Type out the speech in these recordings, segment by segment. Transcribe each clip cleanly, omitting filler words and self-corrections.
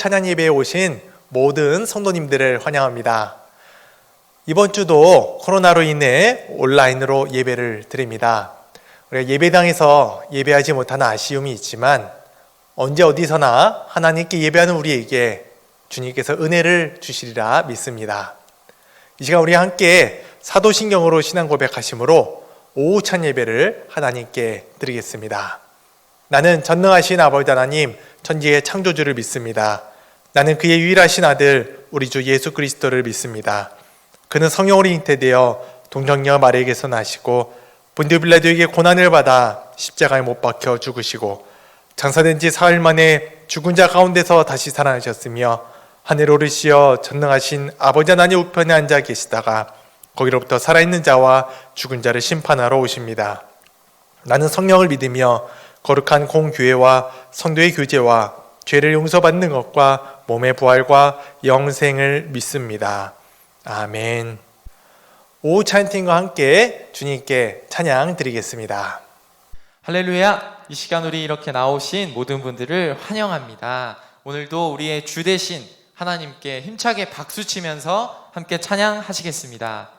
찬양 예배에 오신 모든 성도님들을 환영합니다. 이번 주도 코로나로 인해 온라인으로 예배를 드립니다. 우리가 예배당에서 예배하지 못하는 아쉬움이 있지만 언제 어디서나 하나님께 예배하는 우리에게 주님께서 은혜를 주시리라 믿습니다. 이 시간 우리 함께 사도신경으로 신앙 고백하심으로 오후 찬 예배를 하나님께 드리겠습니다. 나는 전능하신 아버지 하나님 천지의 창조주를 믿습니다. 나는 그의 유일하신 아들 우리 주 예수 그리스도를 믿습니다. 그는 성령으로 잉태되어 동정녀 마리아에게서 나시고 본디오 빌라도에게 고난을 받아 십자가에 못 박혀 죽으시고 장사된 지 사흘 만에 죽은 자 가운데서 다시 살아나셨으며 하늘 오르시어 전능하신 아버지 하나님 우편에 앉아 계시다가 거기로부터 살아있는 자와 죽은 자를 심판하러 오십니다. 나는 성령을 믿으며 거룩한 공교회와 성도의 교제와 죄를 용서받는 것과 몸의 부활과 영생을 믿습니다. 아멘. 오후 찬양팀과 함께 주님께 찬양 드리겠습니다. 할렐루야! 이 시간 우리 이렇게 나오신 모든 분들을 환영합니다. 오늘도 우리의 주 되신 하나님께 힘차게 박수치면서 함께 찬양하시겠습니다.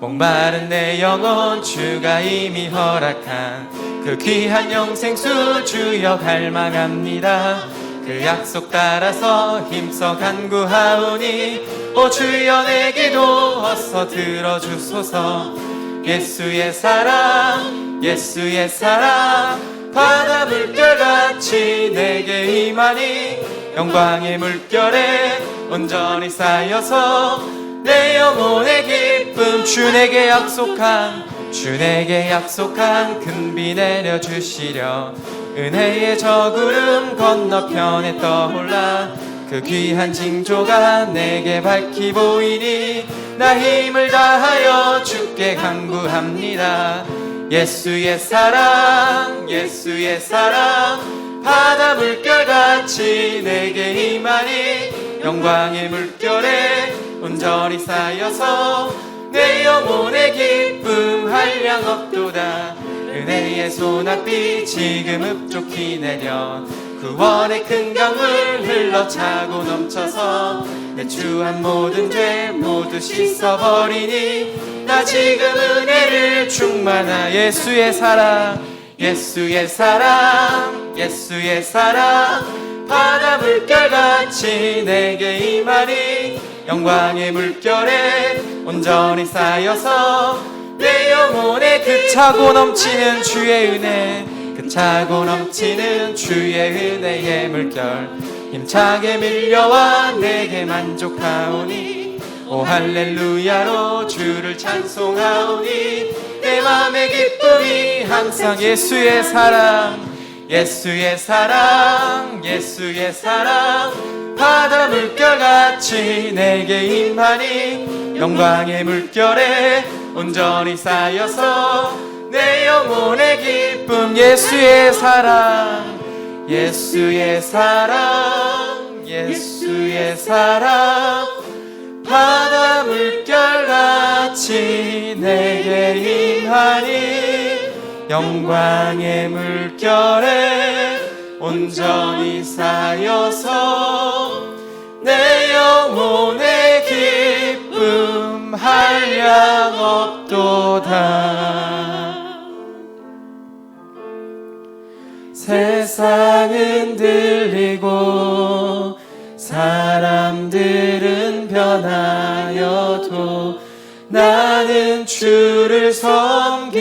목마른 내 영혼 주가 이미 허락한 그 귀한 영생수 주여 갈망합니다. 그 약속 따라서 힘써 간구하오니 오 주여 내 기도 어서 들어주소서. 예수의 사랑 바다 물결같이 내게 임하니 영광의 물결에 온전히 쌓여서 내 영혼의 기쁨 주 내게 약속한 큰 비 내려주시려 은혜의 저 구름 건너편에 떠올라 그 귀한 징조가 내게 밝히 보이니 나 힘을 다하여 주께 간구합니다. 예수의 사랑 바다 물결같이 내게 임하니 영광의 물결에 온전히 쌓여서 내 영혼의 기쁨 한량 없도다. 은혜의 소낙비 지금 흡족히 내려 구원의 큰 강물 흘러차고 넘쳐서 내 추한 모든 죄 모두 씻어버리니 나 지금 은혜를 충만하. 예수의 사랑 바다 물결같이 내게 임하니 영광의 물결에 온전히 쌓여서 내 영혼에 그 차고 넘치는 주의 은혜의 물결 힘차게 밀려와 내게 만족하오니 오 할렐루야로 주를 찬송하오니 내 맘의 기쁨이 항상 예수의 사랑 바다 물결같이 내게 임하니 영광의 물결에 온전히 쌓여서 내 영혼의 기쁨. 예수의 사랑 바다 물결같이 내게 임하니 영광의 물결에 온전히 쌓여서 내 영혼의 기쁨 한량 없도다. 세상은 들리고 사람들은 변하여도 나는 주를 섬기리.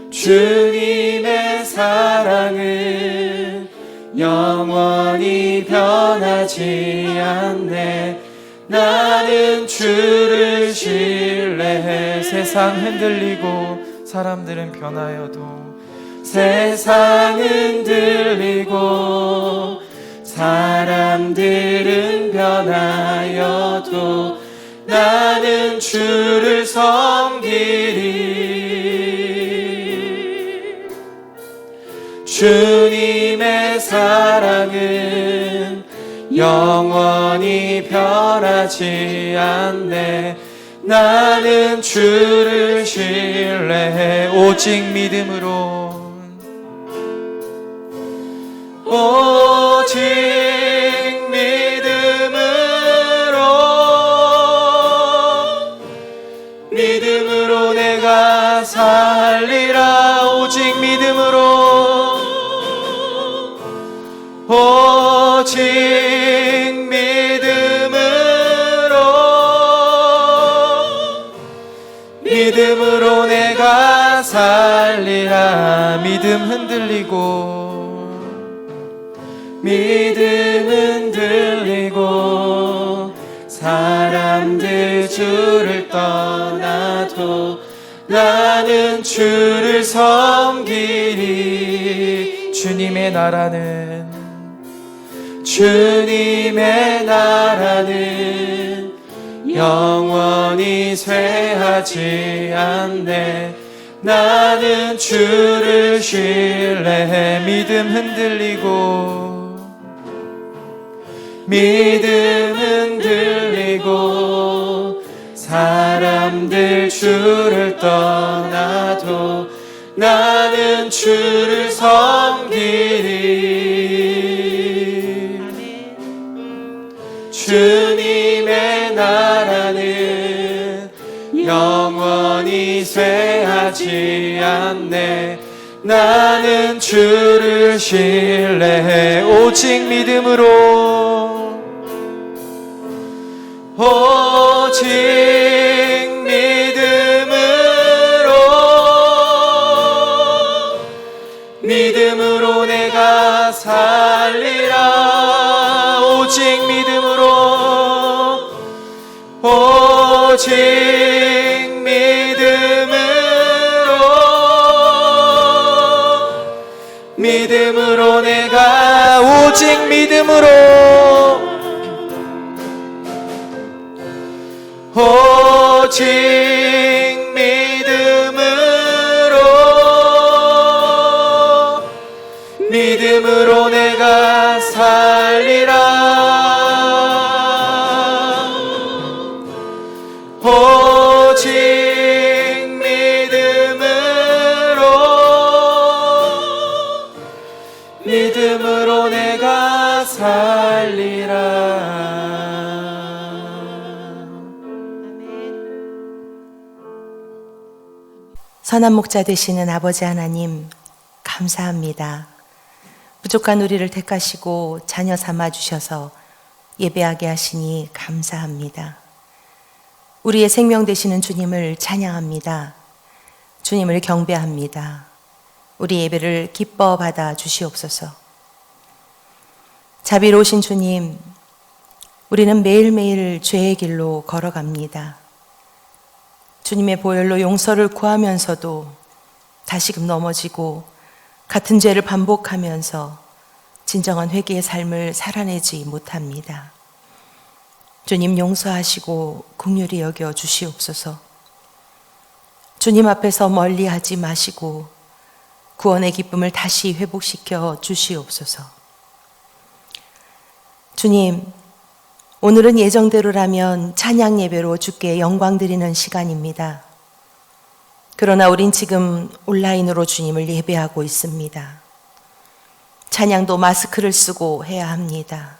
주님의 사랑은 영원히 변하지 않네. 나는 주를 신뢰해. 세상 흔들리고 사람들은 변하여도 세상은 들리고 사람들은 변하여도 나는 주를 섬기리. 주님의 사랑은 영원히 변하지 않네. 나는 주를 신뢰해 오직 믿음으로, 오직 믿음으로 내가 살리라. 오직 믿음으로, 오직 믿음으로 내가 살리라. 믿음 흔들리고 사람들 주를 떠나도 나는 주를 섬기리. 주님의 나라는 영원히 쇠하지 않네. 나는 주를 신뢰해. 믿음 흔들리고 사람들 주를 떠나도 나는 주를 섬기리. 주님의 나라는 영원히 쇠하지 않네. 나는 주를 신뢰해 오직 믿음으로, 오직 믿음으로 내가 살리라. 오직 믿음으로, 오직 믿음으로 내가, 오직 믿음으로, 오직 믿음으로 내가 살리라. 오직 믿음으로 내가 살리라. 선한 목자 되시는 아버지 하나님, 감사합니다. 부족한 우리를 택하시고 자녀 삼아 주셔서 예배하게 하시니 감사합니다. 우리의 생명 되시는 주님을 찬양합니다. 주님을 경배합니다. 우리 예배를 기뻐 받아 주시옵소서. 자비로우신 주님, 우리는 매일매일 죄의 길로 걸어갑니다. 주님의 보혈로 용서를 구하면서도 다시금 넘어지고 같은 죄를 반복하면서 진정한 회개의 삶을 살아내지 못합니다. 주님 용서하시고 긍휼히 여겨 주시옵소서. 주님 앞에서 멀리하지 마시고 구원의 기쁨을 다시 회복시켜 주시옵소서. 주님, 오늘은 예정대로라면 찬양 예배로 주께 영광 드리는 시간입니다. 그러나 우린 지금 온라인으로 주님을 예배하고 있습니다. 찬양도 마스크를 쓰고 해야 합니다.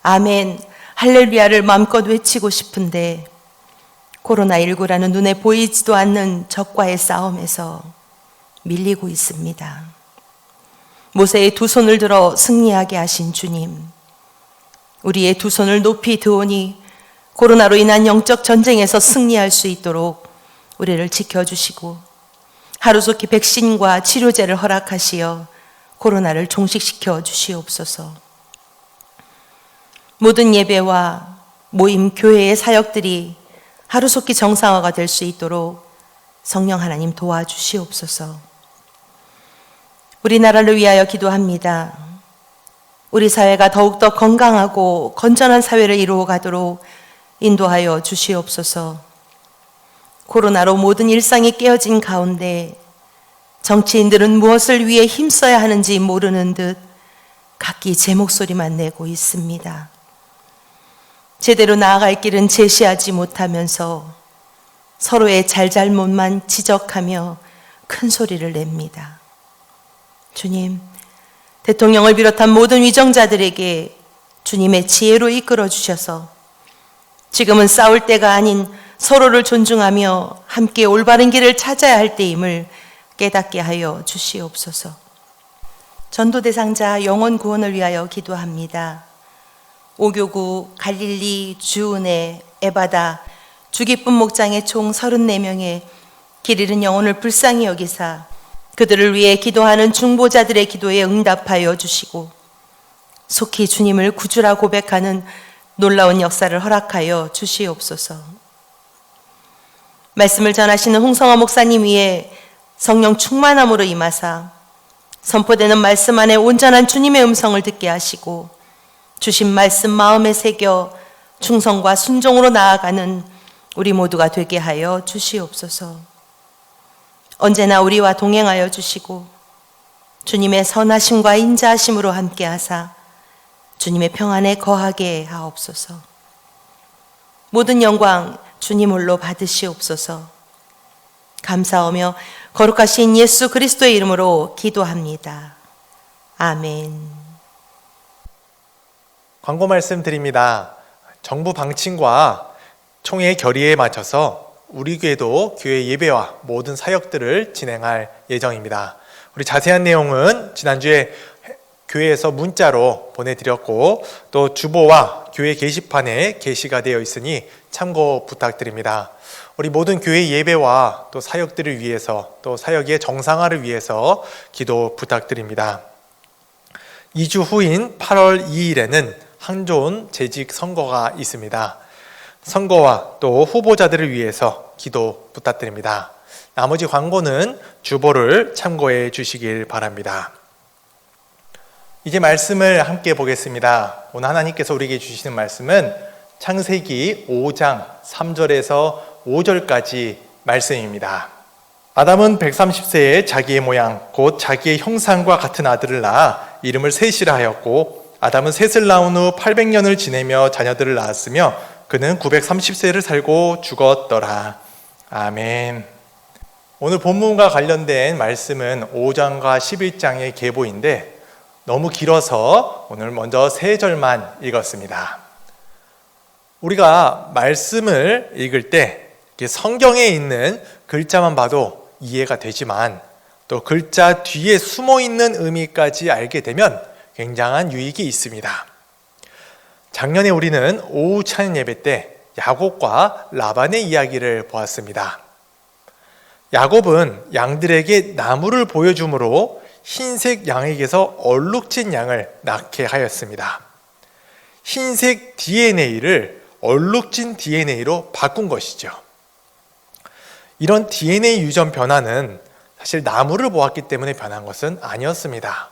아멘, 할렐루야를 마음껏 외치고 싶은데 코로나19라는 눈에 보이지도 않는 적과의 싸움에서 밀리고 있습니다. 모세의 두 손을 들어 승리하게 하신 주님, 우리의 두 손을 높이 드오니 코로나로 인한 영적 전쟁에서 승리할 수 있도록 우리를 지켜주시고 하루속히 백신과 치료제를 허락하시어 코로나를 종식시켜 주시옵소서. 모든 예배와 모임 교회의 사역들이 하루속히 정상화가 될 수 있도록 성령 하나님 도와주시옵소서. 우리나라를 위하여 기도합니다. 우리 사회가 더욱더 건강하고 건전한 사회를 이루어가도록 인도하여 주시옵소서. 코로나로 모든 일상이 깨어진 가운데 정치인들은 무엇을 위해 힘써야 하는지 모르는 듯 각기 제 목소리만 내고 있습니다. 제대로 나아갈 길은 제시하지 못하면서 서로의 잘잘못만 지적하며 큰 소리를 냅니다. 주님, 대통령을 비롯한 모든 위정자들에게 주님의 지혜로 이끌어 주셔서 지금은 싸울 때가 아닌 서로를 존중하며 함께 올바른 길을 찾아야 할 때임을 깨닫게 하여 주시옵소서. 전도 대상자 영혼 구원을 위하여 기도합니다. 오교구, 갈릴리, 주은혜, 에바다, 주기쁨 목장의 총 34명의 길 잃은 영혼을 불쌍히 여기사 그들을 위해 기도하는 중보자들의 기도에 응답하여 주시고 속히 주님을 구주라 고백하는 놀라운 역사를 허락하여 주시옵소서. 말씀을 전하시는 홍성화 목사님 위에 성령 충만함으로 임하사 선포되는 말씀 안에 온전한 주님의 음성을 듣게 하시고 주신 말씀 마음에 새겨 충성과 순종으로 나아가는 우리 모두가 되게 하여 주시옵소서. 언제나 우리와 동행하여 주시고 주님의 선하심과 인자하심으로 함께하사 주님의 평안에 거하게 하옵소서. 모든 영광 주님 홀로 받으시옵소서. 감사하며 거룩하신 예수 그리스도의 이름으로 기도합니다. 아멘. 광고 말씀드립니다. 정부 방침과 총회 결의에 맞춰서 우리 교회도 교회 예배와 모든 사역들을 진행할 예정입니다. 우리 자세한 내용은 지난주에 교회에서 문자로 보내드렸고 또 주보와 교회 게시판에 게시가 되어 있으니 참고 부탁드립니다. 우리 모든 교회 예배와 또 사역들을 위해서 또 사역의 정상화를 위해서 기도 부탁드립니다. 2주 후인 8월 2일에는 항저온 재직 선거가 있습니다. 선거와 또 후보자들을 위해서 기도 부탁드립니다. 나머지 광고는 주보를 참고해 주시길 바랍니다. 이제 말씀을 함께 보겠습니다. 오늘 하나님께서 우리에게 주시는 말씀은 창세기 5장 3절에서 5절까지 말씀입니다. 아담은 130세에 자기의 모양 곧 자기의 형상과 같은 아들을 낳아 이름을 셋이라 하였고 아담은 셋을 낳은 후 800년을 지내며 자녀들을 낳았으며 그는 930세를 살고 죽었더라. 아멘. 오늘 본문과 관련된 말씀은 5장과 11장의 계보인데 너무 길어서 오늘 먼저 3절만 읽었습니다. 우리가 말씀을 읽을 때 성경에 있는 글자만 봐도 이해가 되지만 또 글자 뒤에 숨어 있는 의미까지 알게 되면 굉장한 유익이 있습니다. 작년에 우리는 오후 찬양 예배 때 야곱과 라반의 이야기를 보았습니다. 야곱은 양들에게 나무를 보여주므로 흰색 양에게서 얼룩진 양을 낳게 하였습니다. 흰색 DNA를 얼룩진 DNA로 바꾼 것이죠. 이런 DNA 유전 변화는 사실 나무를 보았기 때문에 변한 것은 아니었습니다.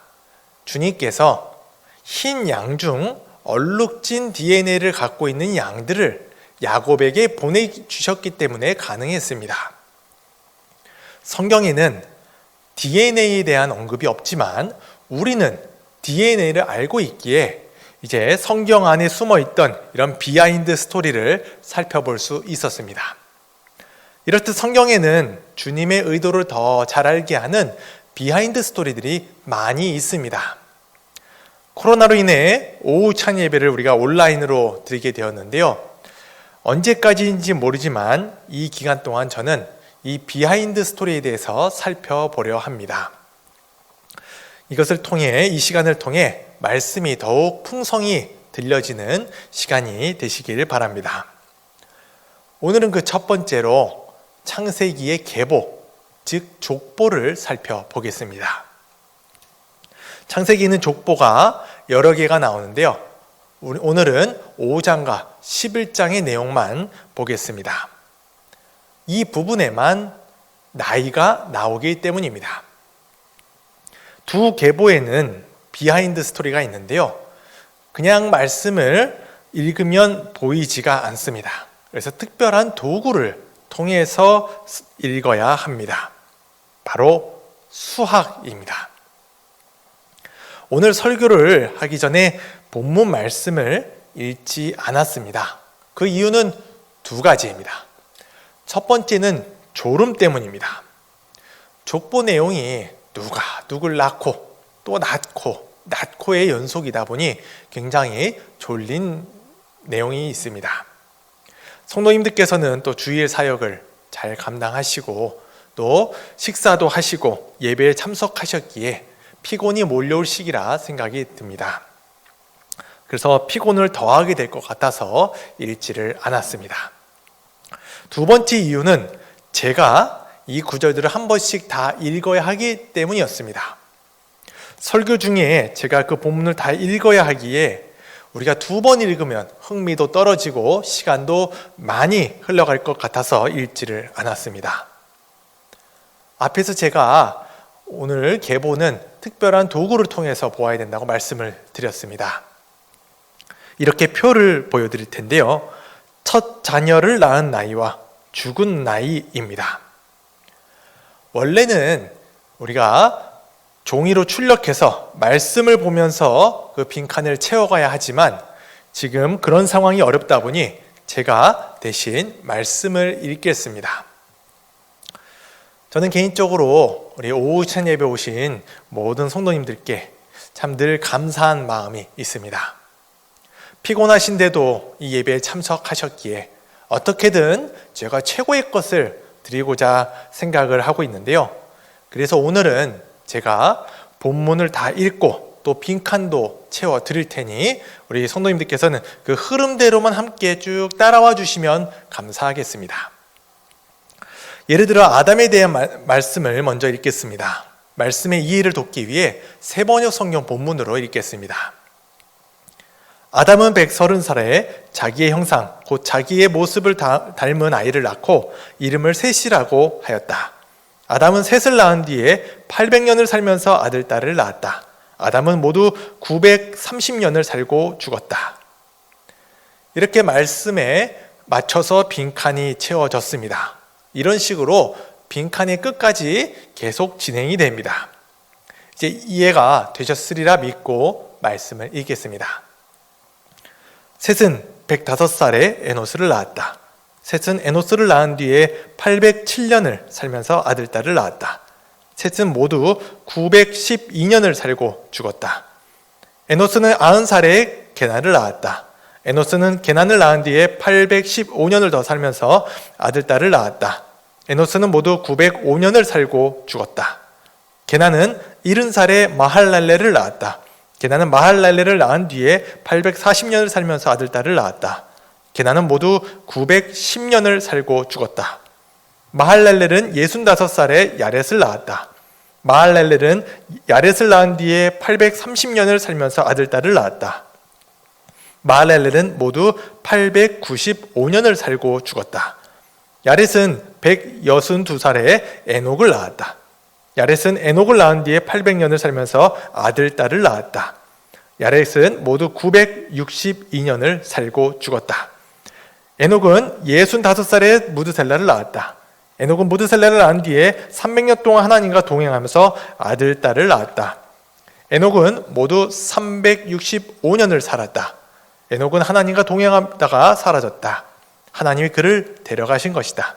주님께서 흰 양 중 얼룩진 DNA를 갖고 있는 양들을 야곱에게 보내주셨기 때문에 가능했습니다. 성경에는 DNA에 대한 언급이 없지만 우리는 DNA를 알고 있기에 이제 성경 안에 숨어 있던 이런 비하인드 스토리를 살펴볼 수 있었습니다. 이렇듯 성경에는 주님의 의도를 더 잘 알게 하는 비하인드 스토리들이 많이 있습니다. 코로나로 인해 오후 찬양 예배를 우리가 온라인으로 드리게 되었는데요. 언제까지인지 모르지만 이 기간 동안 저는 이 비하인드 스토리에 대해서 살펴보려 합니다. 이것을 통해 이 시간을 통해 말씀이 더욱 풍성히 들려지는 시간이 되시길 바랍니다. 오늘은 그 첫 번째로 창세기의 계보, 즉 족보를 살펴보겠습니다. 창세기는 족보가 여러 개가 나오는데요. 오늘은 5장과 11장의 내용만 보겠습니다. 이 부분에만 나이가 나오기 때문입니다. 두 계보에는 비하인드 스토리가 있는데요. 그냥 말씀을 읽으면 보이지가 않습니다. 그래서 특별한 도구를 통해서 읽어야 합니다. 바로 수학입니다. 오늘 설교를 하기 전에 본문 말씀을 읽지 않았습니다. 그 이유는 두 가지입니다. 첫 번째는 졸음 때문입니다. 족보 내용이 누가 누굴 낳고 또 낳고의 연속이다 보니 굉장히 졸린 내용이 있습니다. 성도님들께서는 또 주일 사역을 잘 감당하시고 또 식사도 하시고 예배에 참석하셨기에 피곤이 몰려올 시기라 생각이 듭니다. 그래서 피곤을 더하게 될 것 같아서 읽지를 않았습니다. 두 번째 이유는 제가 이 구절들을 한 번씩 다 읽어야 하기 때문이었습니다. 설교 중에 제가 그 본문을 다 읽어야 하기에 우리가 두 번 읽으면 흥미도 떨어지고 시간도 많이 흘러갈 것 같아서 읽지를 않았습니다. 앞에서 제가 오늘 계보는 특별한 도구를 통해서 보아야 된다고 말씀을 드렸습니다. 이렇게 표를 보여드릴 텐데요. 첫 자녀를 낳은 나이와 죽은 나이입니다. 원래는 우리가 종이로 출력해서 말씀을 보면서 그 빈칸을 채워가야 하지만 지금 그런 상황이 어렵다 보니 제가 대신 말씀을 읽겠습니다. 저는 개인적으로 우리 오후 찬 예배 오신 모든 성도님들께 참 늘 감사한 마음이 있습니다. 피곤하신데도 이 예배에 참석하셨기에 어떻게든 제가 최고의 것을 드리고자 생각을 하고 있는데요. 그래서 오늘은 제가 본문을 다 읽고 또 빈칸도 채워 드릴 테니 우리 성도님들께서는 그 흐름대로만 함께 쭉 따라와 주시면 감사하겠습니다. 예를 들어 아담에 대한 말씀을 먼저 읽겠습니다. 말씀의 이해를 돕기 위해 세번역 성경 본문으로 읽겠습니다. 아담은 130살에 자기의 형상 곧 자기의 모습을 닮은 아이를 낳고 이름을 셋이라고 하였다. 아담은 셋을 낳은 뒤에 800년을 살면서 아들 딸을 낳았다. 아담은 모두 930년을 살고 죽었다. 이렇게 말씀에 맞춰서 빈칸이 채워졌습니다. 이런 식으로 빈칸의 끝까지 계속 진행이 됩니다. 이제 이해가 되셨으리라 믿고 말씀을 읽겠습니다. 셋은 105살에 에노스를 낳았다. 셋은 에노스를 낳은 뒤에 807년을 살면서 아들 딸을 낳았다. 셋은 모두 912년을 살고 죽었다. 에노스는 90살에 게난을 낳았다. 에노스는 게난을 낳은 뒤에 815년을 더 살면서 아들 딸을 낳았다. 에노스는 모두 905년을 살고 죽었다. 게난은 70살에 마할랄레를 낳았다. 게난은 마할랄레를 낳은 뒤에 840년을 살면서 아들 딸을 낳았다. 게난은 모두 910년을 살고 죽었다. 마할랄렐은 65살에 야렛을 낳았다. 마할랄렐은 야렛을 낳은 뒤에 830년을 살면서 아들 딸을 낳았다. 마할랄렐은 모두 895년을 살고 죽었다. 야렛은 162살에 에녹을 낳았다. 야렛은 에녹을 낳은 뒤에 800년을 살면서 아들 딸을 낳았다. 야렛은 모두 962년을 살고 죽었다. 에녹은 65살에 무드셀라를 낳았다. 에녹은 무드셀라를 낳은 뒤에 300년 동안 하나님과 동행하면서 아들 딸을 낳았다. 에녹은 모두 365년을 살았다. 에녹은 하나님과 동행하다가 사라졌다. 하나님이 그를 데려가신 것이다.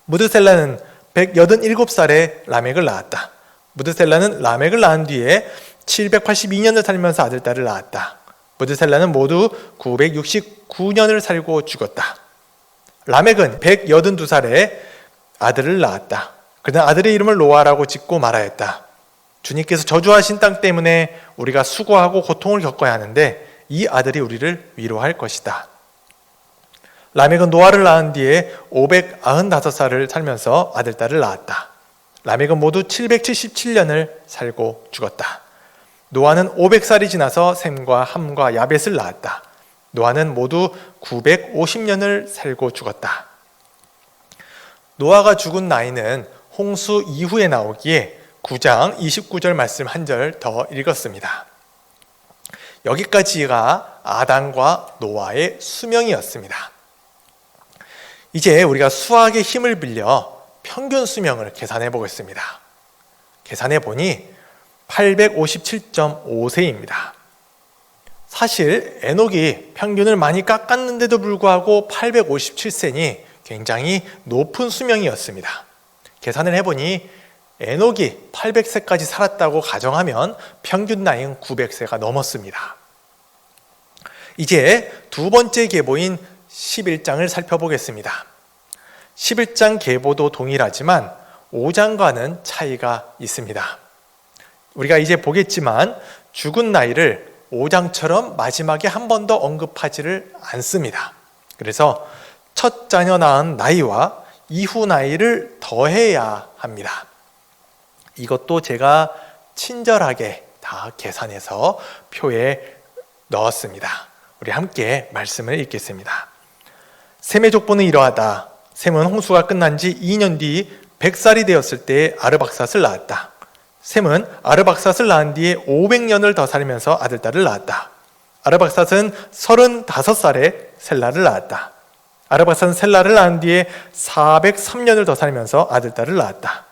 무드셀라는 187살에 라멕을 낳았다. 무드셀라는 라멕을 낳은 뒤에 782년을 살면서 아들 딸을 낳았다. 무드셀라는 모두 969년을 살고 죽었다. 라멕은 182살에 아들을 낳았다. 그는 아들의 이름을 노아라고 짓고 말하였다. 주님께서 저주하신 땅 때문에 우리가 수고하고 고통을 겪어야 하는데 이 아들이 우리를 위로할 것이다. 라멕은 노아를 낳은 뒤에 595살을 살면서 아들 딸을 낳았다. 라멕은 모두 777년을 살고 죽었다. 노아는 500살이 지나서 셈과 함과 야벳을 낳았다. 노아는 모두 950년을 살고 죽었다. 노아가 죽은 나이는 홍수 이후에 나오기에 9장 29절 말씀 한 절 더 읽었습니다. 여기까지가 아담과 노아의 수명이었습니다. 이제 우리가 수학의 힘을 빌려 평균 수명을 계산해 보겠습니다. 계산해 보니 857.5세입니다. 사실 에녹이 평균을 많이 깎았는데도 불구하고 857세니 굉장히 높은 수명이었습니다. 계산을 해보니 에녹이 800세까지 살았다고 가정하면 평균 나이는 900세가 넘었습니다. 이제 두 번째 계보인 11장을 살펴보겠습니다. 11장 계보도 동일하지만 5장과는 차이가 있습니다. 우리가 이제 보겠지만 죽은 나이를 5장처럼 마지막에 한 번 더 언급하지를 않습니다. 그래서 첫 자녀 낳은 나이와 이후 나이를 더해야 합니다. 이것도 제가 친절하게 다 계산해서 표에 넣었습니다. 우리 함께 말씀을 읽겠습니다. 셈의 족보는 이러하다. 셈은 홍수가 끝난 지 2년 뒤 100살이 되었을 때 아르박삿을 낳았다. 셈은 아르박삿을 낳은 뒤에 500년을 더 살면서 아들딸을 낳았다. 아르박삿은 35살에 셀라를 낳았다. 아르박삿은 셀라를 낳은 뒤에 403년을 더 살면서 아들딸을 낳았다.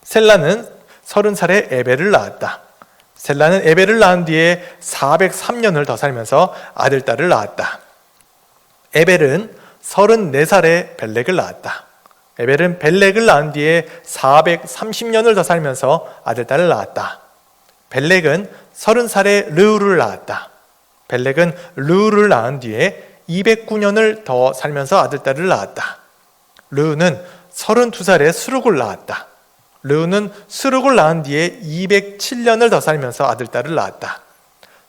셀라는 30살에 에벨을 낳았다. 셀라는 에벨을 낳은 뒤에 403년을 더 살면서 아들딸을 낳았다. 에벨은 34살에 벨렉을 낳았다. 에벨은 벨렉을 낳은 뒤에 430년을 더 살면서 아들딸을 낳았다. 벨렉은 30살에 르우를 낳았다. 벨렉은 르우를 낳은 뒤에 209년을 더 살면서 아들딸을 낳았다. 르우는 32살에 스룩을 낳았다. 르우는 스룩을 낳은 뒤에 207년을 더 살면서 아들딸을 낳았다.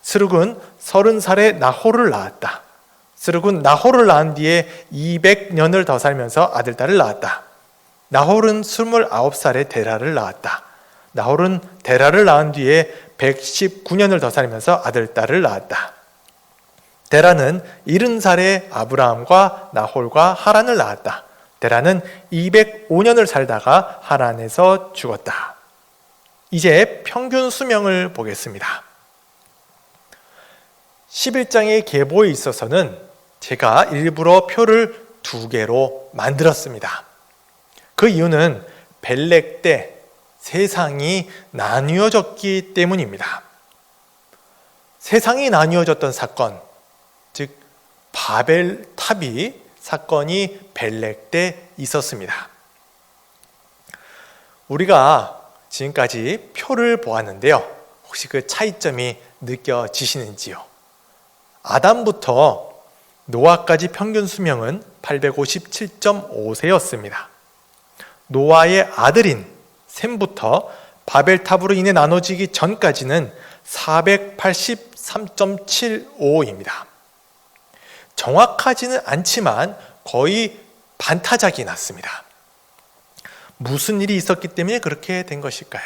스룩은 30살에 나홀을 낳았다. 스룩은 나홀을 낳은 뒤에 200년을 더 살면서 아들딸을 낳았다. 나홀은 29살에 데라를 낳았다. 나홀은 데라를 낳은 뒤에 119년을 더 살면서 아들딸을 낳았다. 데라는 70살에 아브라함과 나홀과 하란을 낳았다. 데라는 205년을 살다가 하란에서 죽었다. 이제 평균 수명을 보겠습니다. 11장의 계보에 있어서는 제가 일부러 표를 2개로 만들었습니다. 그 이유는 벨렉 때 세상이 나뉘어졌기 때문입니다. 세상이 나뉘어졌던 사건, 즉 바벨탑이 사건이 벨렉 때 있었습니다. 우리가 지금까지 표를 보았는데요. 혹시 그 차이점이 느껴지시는지요? 아담부터 노아까지 평균 수명은 857.5세였습니다. 노아의 아들인 셈부터 바벨탑으로 인해 나눠지기 전까지는 483.75입니다. 정확하지는 않지만 거의 반타작이 났습니다. 무슨 일이 있었기 때문에 그렇게 된 것일까요?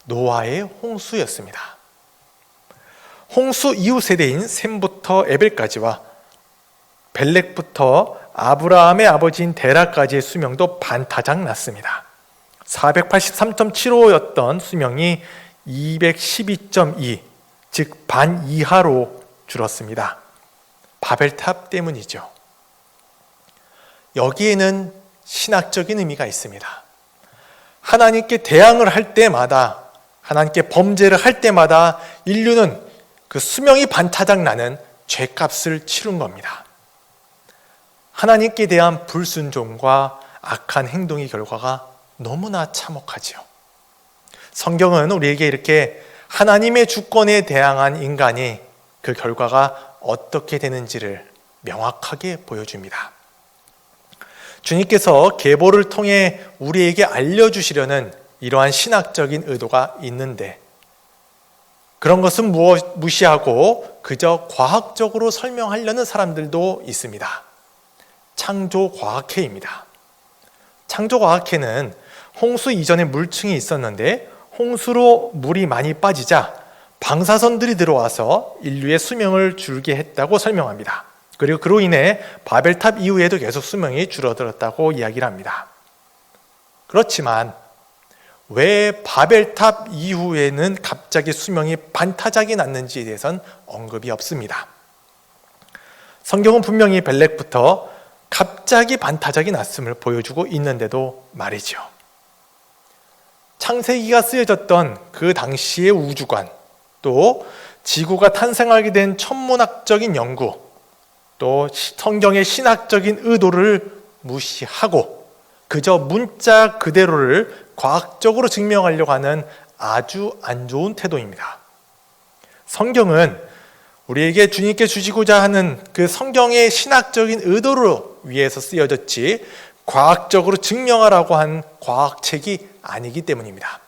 노아의 홍수였습니다. 홍수 이후 세대인 셈부터 에벨까지와 벨렉부터 아브라함의 아버지인 데라까지의 수명도 반타작 났습니다. 483.75였던 수명이 212.2, 즉 반 이하로 줄었습니다. 바벨탑 때문이죠. 여기에는 신학적인 의미가 있습니다. 하나님께 대항을 할 때마다, 하나님께 범죄를 할 때마다 인류는 그 수명이 반타작 나는 죄값을 치른 겁니다. 하나님께 대한 불순종과 악한 행동의 결과가 너무나 참혹하지요. 성경은 우리에게 이렇게 하나님의 주권에 대항한 인간이 그 결과가 어떻게 되는지를 명확하게 보여줍니다. 주님께서 계보를 통해 우리에게 알려주시려는 이러한 신학적인 의도가 있는데 그런 것은 무시하고 그저 과학적으로 설명하려는 사람들도 있습니다. 창조과학회입니다. 창조과학회는 홍수 이전에 물층이 있었는데 홍수로 물이 많이 빠지자 방사선들이 들어와서 인류의 수명을 줄게 했다고 설명합니다. 그리고 그로 인해 바벨탑 이후에도 계속 수명이 줄어들었다고 이야기를 합니다. 그렇지만 왜 바벨탑 이후에는 갑자기 수명이 반타작이 났는지에 대해서는 언급이 없습니다. 성경은 분명히 벨렉부터 갑자기 반타작이 났음을 보여주고 있는데도 말이죠. 창세기가 쓰여졌던 그 당시의 우주관, 또 지구가 탄생하게 된 천문학적인 연구, 또 성경의 신학적인 의도를 무시하고 그저 문자 그대로를 과학적으로 증명하려고 하는 아주 안 좋은 태도입니다. 성경은 우리에게 주님께 주시고자 하는 그 성경의 신학적인 의도를 위해서 쓰여졌지 과학적으로 증명하라고 한 과학책이 아니기 때문입니다.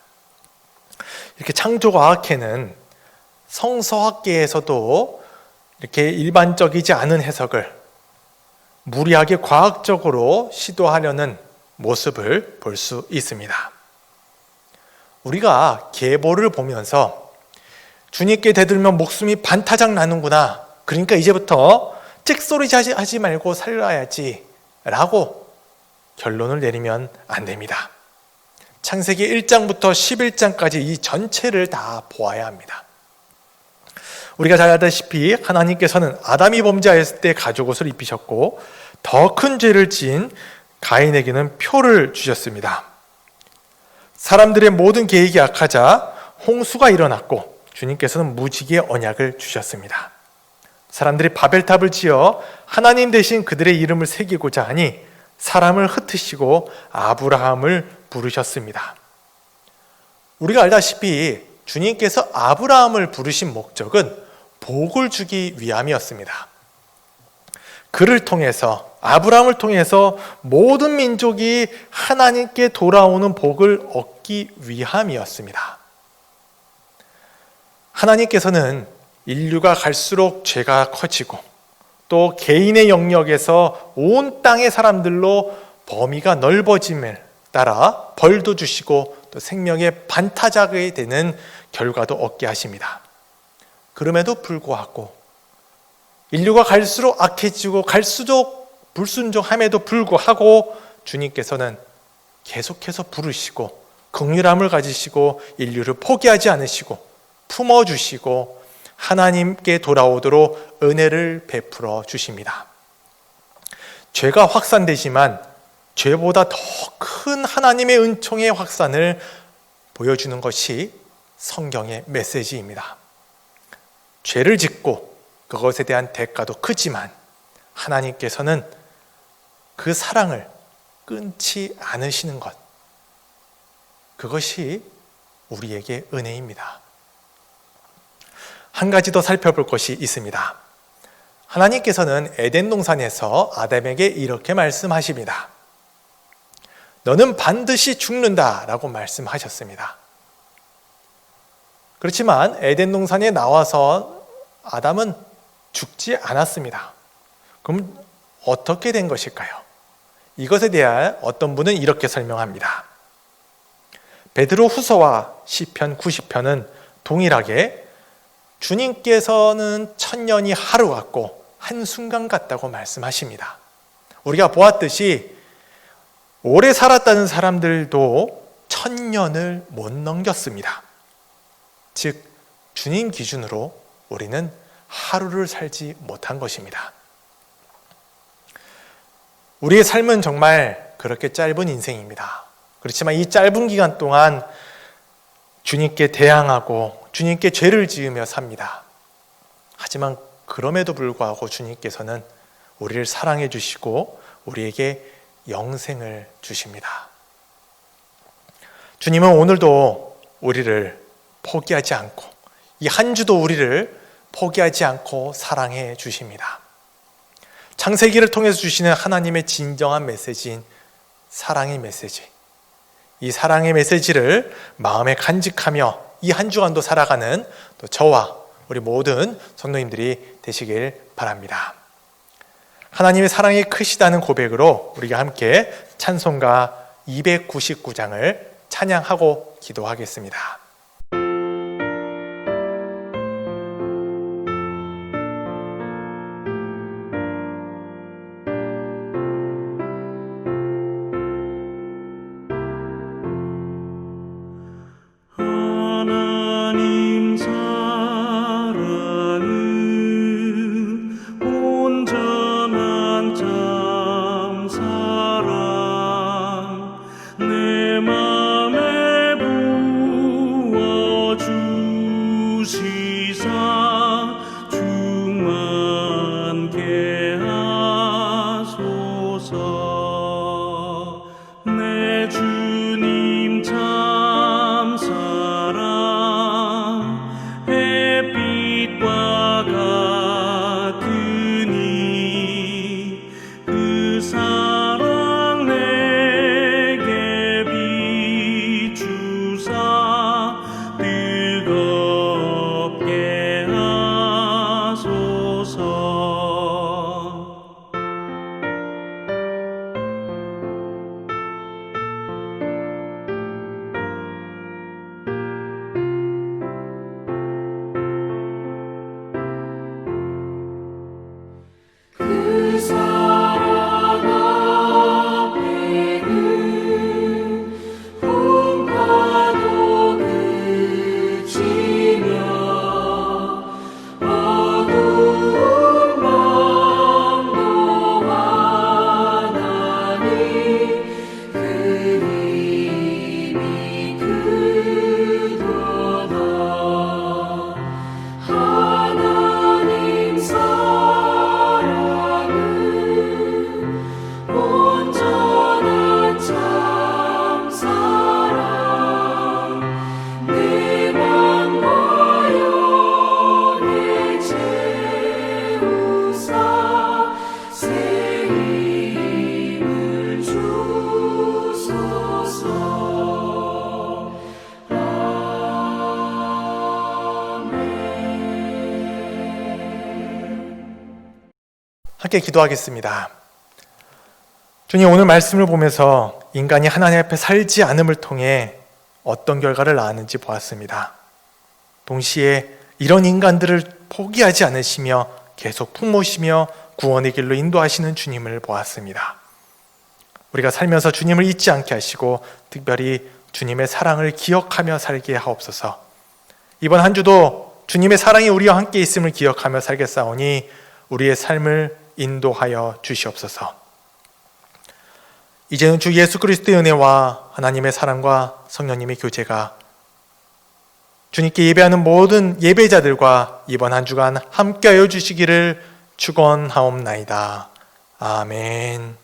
이렇게 창조과학회는 성서학계에서도 이렇게 일반적이지 않은 해석을 무리하게 과학적으로 시도하려는 모습을 볼 수 있습니다. 우리가 계보를 보면서 주님께 대들면 목숨이 반타작 나는구나, 그러니까 이제부터 찍소리 하지 말고 살아야지 라고 결론을 내리면 안 됩니다. 창세기 1장부터 11장까지 이 전체를 다 보아야 합니다. 우리가 잘 알다시피 하나님께서는 아담이 범죄하였을 때 가죽옷을 입히셨고 더 큰 죄를 지은 가인에게는 표를 주셨습니다. 사람들의 모든 계획이 악하자 홍수가 일어났고 주님께서는 무지개의 언약을 주셨습니다. 사람들이 바벨탑을 지어 하나님 대신 그들의 이름을 새기고자 하니 사람을 흩으시고 아브라함을 부르셨습니다. 우리가 알다시피 주님께서 아브라함을 부르신 목적은 복을 주기 위함이었습니다. 그를 통해서, 아브라함을 통해서 모든 민족이 하나님께 돌아오는 복을 얻기 위함이었습니다. 하나님께서는 인류가 갈수록 죄가 커지고 또 개인의 영역에서 온 땅의 사람들로 범위가 넓어짐을 따라 벌도 주시고 또 생명의 반타작이 되는 결과도 얻게 하십니다. 그럼에도 불구하고 인류가 갈수록 악해지고 갈수록 불순종함에도 불구하고 주님께서는 계속해서 부르시고 긍휼함을 가지시고 인류를 포기하지 않으시고 품어주시고 하나님께 돌아오도록 은혜를 베풀어 주십니다. 죄가 확산되지만 죄보다 더 큰 하나님의 은총의 확산을 보여주는 것이 성경의 메시지입니다. 죄를 짓고 그것에 대한 대가도 크지만 하나님께서는 그 사랑을 끊지 않으시는 것, 그것이 우리에게 은혜입니다. 한 가지 더 살펴볼 것이 있습니다. 하나님께서는 에덴 동산에서 아담에게 이렇게 말씀하십니다. 너는 반드시 죽는다 라고 말씀하셨습니다. 그렇지만 에덴 동산에 나와서 아담은 죽지 않았습니다. 그럼 어떻게 된 것일까요? 이것에 대해 어떤 분은 이렇게 설명합니다. 베드로 후서와 시편 90편은 동일하게 주님께서는 천년이 하루 같고 한순간 같다고 말씀하십니다. 우리가 보았듯이 오래 살았다는 사람들도 1000년을 못 넘겼습니다. 즉 주님 기준으로 우리는 하루를 살지 못한 것입니다. 우리의 삶은 정말 그렇게 짧은 인생입니다. 그렇지만 이 짧은 기간 동안 주님께 대항하고 주님께 죄를 지으며 삽니다. 하지만 그럼에도 불구하고 주님께서는 우리를 사랑해 주시고 우리에게 영생을 주십니다. 주님은 오늘도 우리를 포기하지 않고 이 한 주도 우리를 포기하지 않고 사랑해 주십니다. 창세기를 통해서 주시는 하나님의 진정한 메시지인 사랑의 메시지, 이 사랑의 메시지를 마음에 간직하며 이 한 주간도 살아가는 또 저와 우리 모든 성도님들이 되시길 바랍니다. 하나님의 사랑이 크시다는 고백으로 우리가 함께 찬송가 299장을 찬양하고 기도하겠습니다. 하나님 사랑은 온전한 참 사랑 내 맘에 함께 기도하겠습니다. 주님, 오늘 말씀을 보면서 인간이 하나님 앞에 살지 않음을 통해 어떤 결과를 낳았는지 보았습니다. 동시에 이런 인간들을 포기하지 않으시며 계속 품으시며 구원의 길로 인도하시는 주님을 보았습니다. 우리가 살면서 주님을 잊지 않게 하시고 특별히 주님의 사랑을 기억하며 살게 하옵소서. 이번 한 주도 주님의 사랑이 우리와 함께 있음을 기억하며 살겠사오니 우리의 삶을 인도하여 주시옵소서. 이제는 주 예수 그리스도의 은혜와 하나님의 사랑과 성령님의 교제가 주님께 예배하는 모든 예배자들과 이번 한 주간 함께하여 주시기를 축원하옵나이다. 아멘.